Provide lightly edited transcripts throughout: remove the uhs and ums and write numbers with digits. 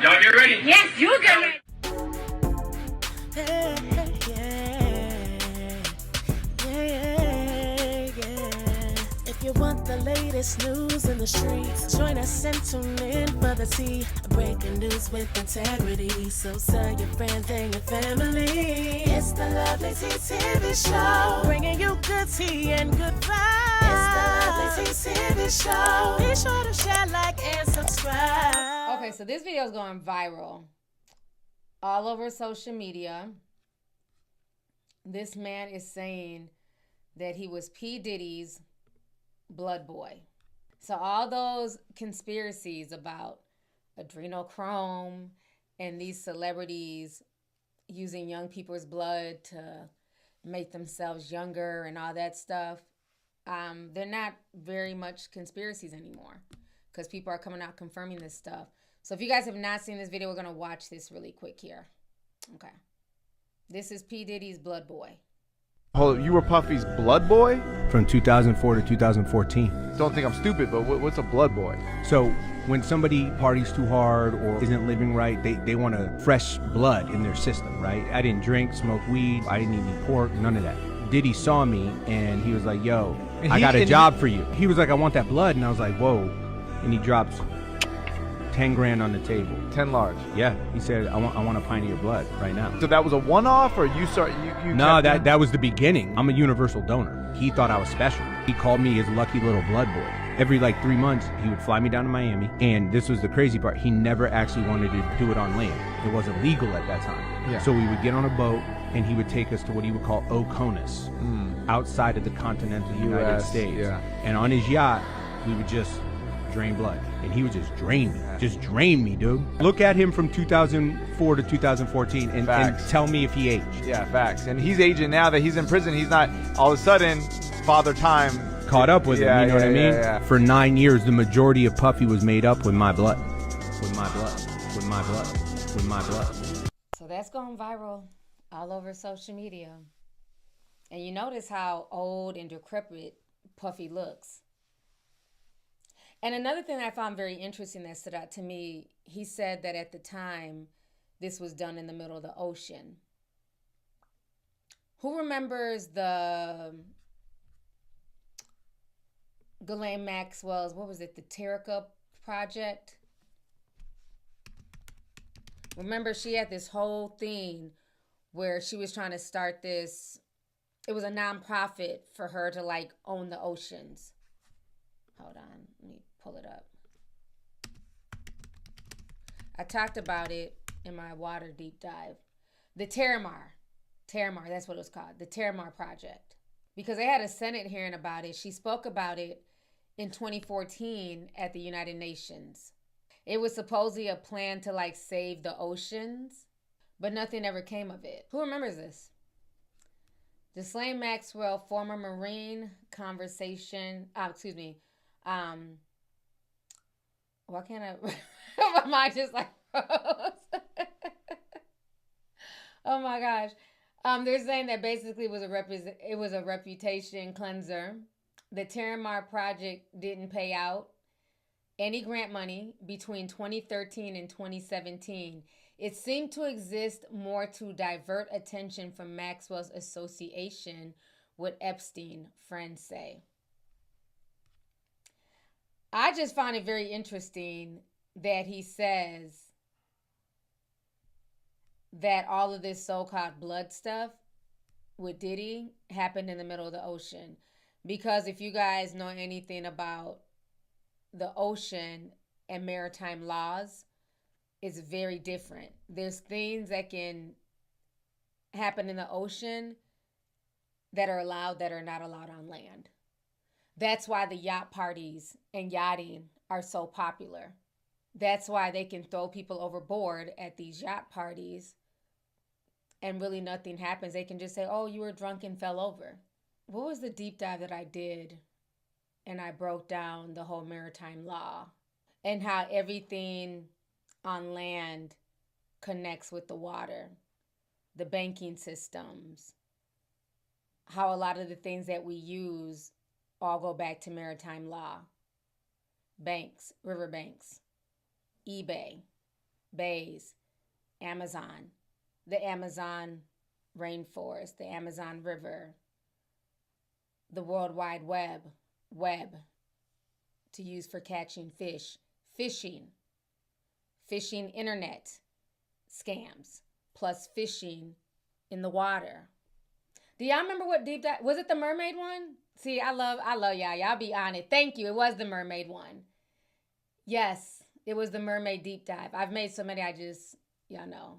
Y'all get ready? Yes, you get ready. If you want the latest news in the streets, join us and tune in for the tea. Breaking news with integrity. So tell your friends and your family. It's the Lovelyti TV show, bringing you good tea and good vibes. It's the Lovelyti TV show. Be sure to share, like, and subscribe. Okay, so this video is going viral all over social media. This man is saying that he was P. Diddy's blood boy. So all those conspiracies about adrenochrome and these celebrities using young people's blood to make themselves younger and all that stuff, they're not very much conspiracies anymore because people are coming out confirming this stuff. So if you guys have not seen this video, we're going to watch this really quick here. Okay. This is P. Diddy's blood boy. Hold up, you were Puffy's blood boy? From 2004 to 2014. Don't think I'm stupid, but what's a blood boy? So when somebody parties too hard or isn't living right, they want a fresh blood in their system, right? I didn't drink, smoke weed, I didn't eat any pork, none of that. Diddy saw me and he was like, yo, I got a job for you. He was like, I want that blood. And I was like, whoa. And he drops 10 grand on the table. 10 large. Yeah, he said, I want a pint of your blood right now. So that was a one-off, or you No, that was the beginning. I'm a universal donor. He thought I was special. He called me his lucky little blood boy. Every 3 months, he would fly me down to Miami. And this was the crazy part. He never actually wanted to do it on land. It wasn't legal at that time. Yeah. So we would get on a boat and he would take us to what he would call Oconus, outside of the continental United States. Yeah. And on his yacht, we would just drain blood. And he would just drain me. Just drain me, dude. Look at him from 2004 to 2014 and tell me if he aged. Yeah, facts. And he's aging now that he's in prison. He's not all of a sudden Father Time caught up with him, you know what I mean? Yeah. For 9 years, the majority of Puffy was made up with my blood. With my blood. With my blood. With my blood. So that's going viral all over social media. And you notice how old and decrepit Puffy looks. And another thing I found very interesting that stood out to me, he said that at the time, this was done in the middle of the ocean. Who remembers the Ghislaine Maxwell's, what was it, the Terica project? Remember, she had this whole thing where she was trying to start this, it was a nonprofit for her to own the oceans. Hold on, let me pull it up. I talked about it in my water deep dive. The Terramar, that's what it was called, the Terramar Project. Because they had a Senate hearing about it. She spoke about it in 2014 at the United Nations. It was supposedly a plan to save the oceans, but nothing ever came of it. Who remembers this? Ghislaine Maxwell, former Marine conversation, why can't I, my mind just froze. Oh my gosh. They're saying that basically it was a reputation cleanser. The Terramar project didn't pay out any grant money between 2013 and 2017. It seemed to exist more to divert attention from Maxwell's association with Epstein, friends say. I just found it very interesting that he says that all of this so-called blood stuff with Diddy happened in the middle of the ocean. Because if you guys know anything about the ocean and maritime laws, it's very different. There's things that can happen in the ocean that are allowed that are not allowed on land. That's why the yacht parties and yachting are so popular. That's why they can throw people overboard at these yacht parties and really nothing happens. They can just say, oh, you were drunk and fell over. What was the deep dive that I did? And I broke down the whole maritime law and how everything on land connects with the water, the banking systems, how a lot of the things that we use all go back to maritime law. Banks, riverbanks, eBay, bays, Amazon, the Amazon rainforest, the Amazon River, the World Wide web to use for catching fish, fishing internet scams, plus fishing in the water. Do y'all remember what deep dive was? It the mermaid one? See, I love y'all. Y'all be on it. Thank you. It was the mermaid one. Yes, it was the mermaid deep dive. I've made so many. Y'all know.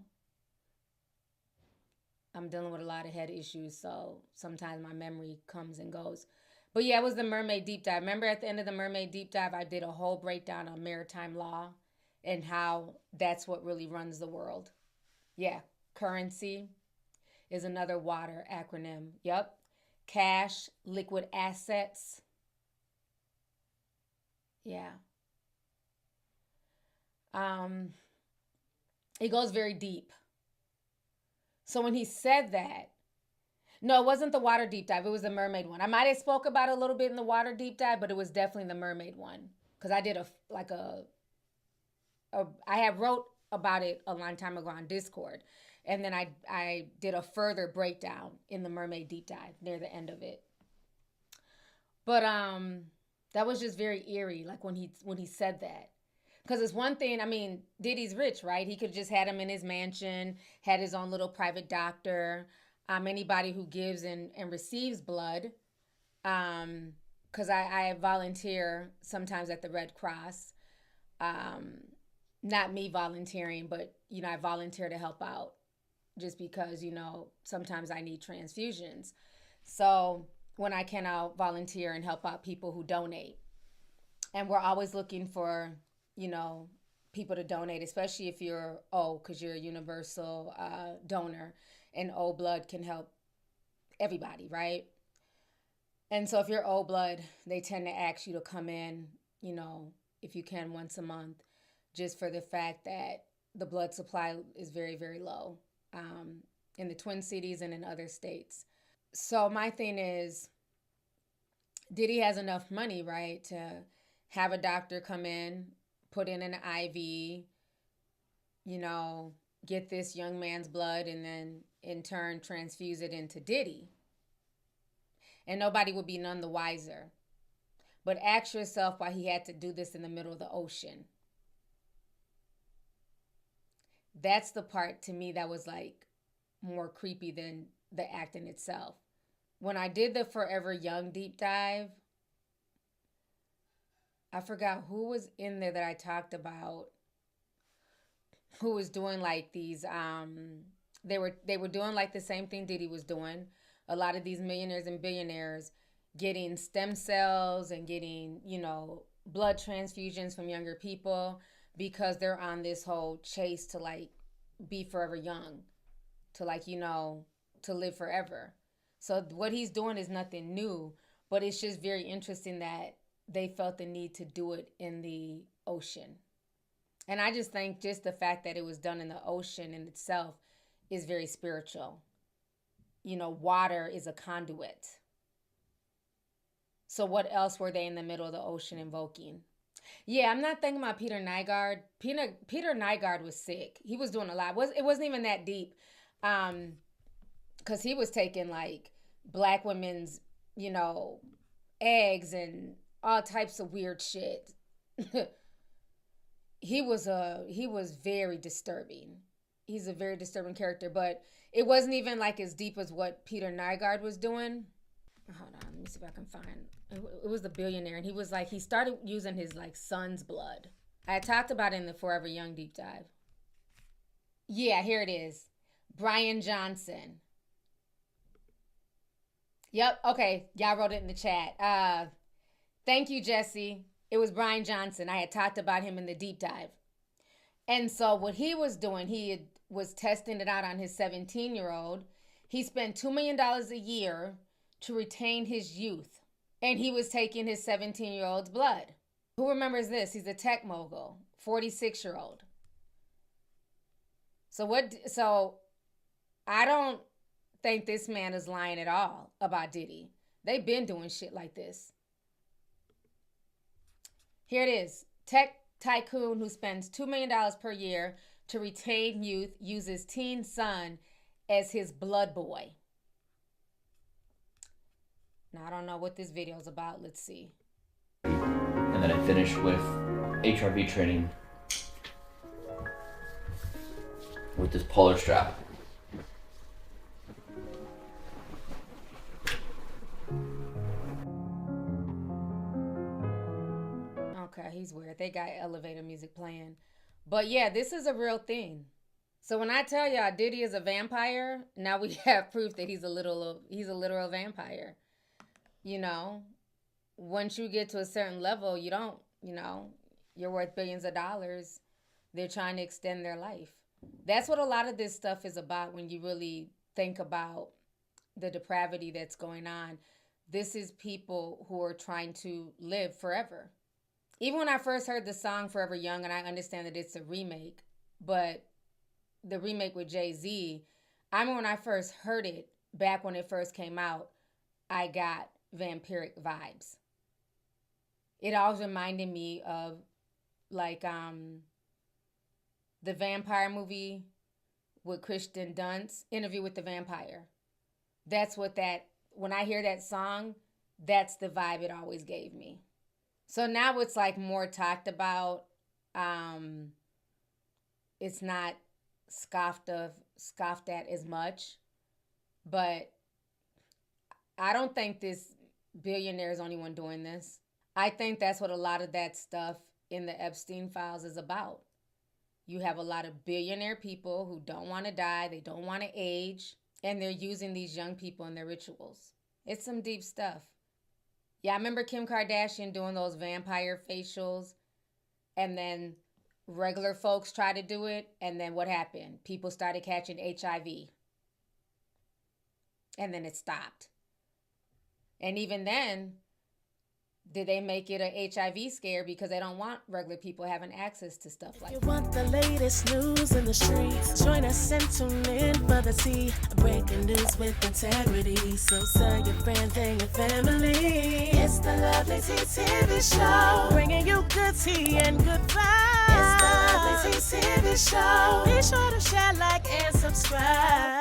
I'm dealing with a lot of head issues, so sometimes my memory comes and goes. But yeah, it was the mermaid deep dive. Remember at the end of the mermaid deep dive, I did a whole breakdown on maritime law and how that's what really runs the world. Yeah, currency is another water acronym. Yep. Cash, liquid assets. Yeah. It goes very deep. So when he said that, no, it wasn't the water deep dive. It was the mermaid one. I might have spoke about it a little bit in the water deep dive, but it was definitely the mermaid one. Because I did I had wrote about it a long time ago on Discord. And then I did a further breakdown in the mermaid deep dive near the end of it. But that was just very eerie, like when he said that. Because it's one thing, I mean, Diddy's rich, right? He could just had him in his mansion, had his own little private doctor. Anybody who gives and receives blood, because I volunteer sometimes at the Red Cross. Not me volunteering, but, I volunteer to help out just because, sometimes I need transfusions. So when I can, I'll volunteer and help out people who donate. And we're always looking for, people to donate, especially if you're O, because you're a universal donor, and O blood can help everybody, right? And so if you're O blood, they tend to ask you to come in, if you can, once a month, just for the fact that the blood supply is very, very low in the Twin Cities and in other states. So my thing is, Diddy has enough money, right, to have a doctor come in, put in an IV, get this young man's blood, and then in turn transfuse it into Diddy. And nobody would be none the wiser. But ask yourself why he had to do this in the middle of the ocean. That's the part to me that was like more creepy than the act in itself. When I did the Forever Young deep dive, I forgot who was in there that I talked about, who was doing like these, they were doing like the same thing Diddy was doing. A lot of these millionaires and billionaires getting stem cells and getting, blood transfusions from younger people because they're on this whole chase to like be forever young, to like, to live forever. So what he's doing is nothing new, but it's just very interesting that they felt the need to do it in the ocean. And I just think just the fact that it was done in the ocean in itself is very spiritual. Water is a conduit. So what else were they in the middle of the ocean invoking? Yeah, I'm not thinking about Peter Nygaard. Peter Nygaard was sick. He was doing a lot. It wasn't even that deep. Because he was taking like black women's, eggs and all types of weird shit. He was very disturbing. He's a very disturbing character, but it wasn't even like as deep as what Peter Nygaard was doing. Hold on, let me see if I can find. It was the billionaire, and he was like, he started using his like son's blood. I talked about it in the Forever Young deep dive. Yeah, here it is. Brian Johnson. Yep, okay, y'all wrote it in the chat. Thank you, Jesse. It was Brian Johnson. I had talked about him in the deep dive. And so what he was doing, was testing it out on his 17-year-old. He spent $2 million a year to retain his youth. And he was taking his 17-year-old's blood. Who remembers this? He's a tech mogul, 46-year-old. So I don't think this man is lying at all about Diddy. They've been doing shit like this. Here it is. Tech tycoon who spends $2 million per year to retain youth uses teen son as his blood boy. Now, I don't know what this video is about. Let's see. And then I finished with HRV training with this polar strap. Okay, he's weird. They got elevator music playing. But yeah, this is a real thing. So when I tell y'all Diddy is a vampire, now we have proof that he's a literal vampire. You know, once you get to a certain level, you don't, you know, you're worth billions of dollars. They're trying to extend their life. That's what a lot of this stuff is about when you really think about the depravity that's going on. This is people who are trying to live forever. Even when I first heard the song Forever Young, and I understand that it's a remake, but the remake with Jay-Z, I remember when I first heard it, back when it first came out, I got vampiric vibes. It always reminded me of like the vampire movie with Kristen Dunst, Interview with the Vampire. That's what when I hear that song, that's the vibe it always gave me. So now it's like more talked about. It's not scoffed at as much. But I don't think this billionaire is the only one doing this. I think that's what a lot of that stuff in the Epstein files is about. You have a lot of billionaire people who don't want to die, they don't want to age, and they're using these young people in their rituals. It's some deep stuff. Yeah, I remember Kim Kardashian doing those vampire facials, and then regular folks tried to do it, and then what happened? People started catching HIV. And then it stopped. And even then, did they make it a HIV scare because they don't want regular people having access to stuff like that? You want the latest news in the streets? Join us and tune in for the tea. Breaking news with integrity. So tell your friends and your family. It's the Lovelyti TV show, bringing you good tea and good vibes. It's the Lovelyti TV show. Be sure to share, like, and subscribe.